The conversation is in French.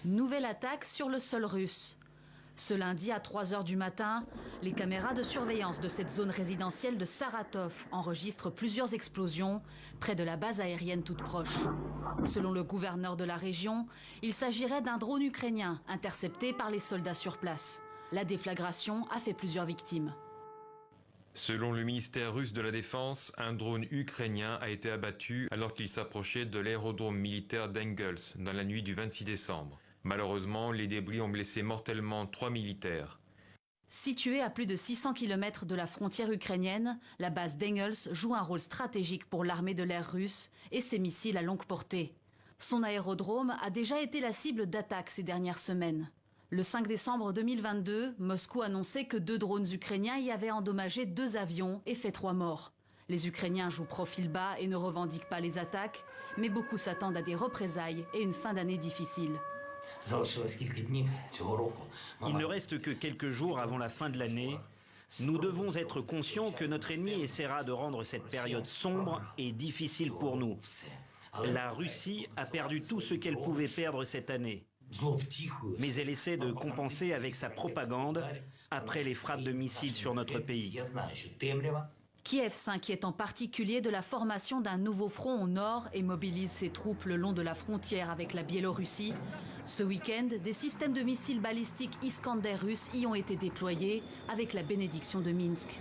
Nouvelle attaque sur le sol russe. Ce lundi à 3 h du matin, les caméras de surveillance de cette zone résidentielle de Saratov enregistrent plusieurs explosions près de la base aérienne toute proche. Selon le gouverneur de la région, il s'agirait d'un drone ukrainien intercepté par les soldats sur place. La déflagration a fait plusieurs victimes. Selon le ministère russe de la Défense, un drone ukrainien a été abattu alors qu'il s'approchait de l'aérodrome militaire d'Engels dans la nuit du 26 décembre. Malheureusement, les débris ont blessé mortellement 3 militaires. Située à plus de 600 km de la frontière ukrainienne, la base d'Engels joue un rôle stratégique pour l'armée de l'air russe et ses missiles à longue portée. Son aérodrome a déjà été la cible d'attaques ces dernières semaines. Le 5 décembre 2022, Moscou annonçait que 2 drones ukrainiens y avaient endommagé 2 avions et fait 3 morts. Les Ukrainiens jouent profil bas et ne revendiquent pas les attaques, mais beaucoup s'attendent à des représailles et une fin d'année difficile. Il ne reste que quelques jours avant la fin de l'année. Nous devons être conscients que notre ennemi essaiera de rendre cette période sombre et difficile pour nous. La Russie a perdu tout ce qu'elle pouvait perdre cette année. Mais elle essaie de compenser avec sa propagande après les frappes de missiles sur notre pays. Kiev s'inquiète en particulier de la formation d'un nouveau front au nord et mobilise ses troupes le long de la frontière avec la Biélorussie. Ce week-end, des systèmes de missiles balistiques Iskander russes y ont été déployés avec la bénédiction de Minsk.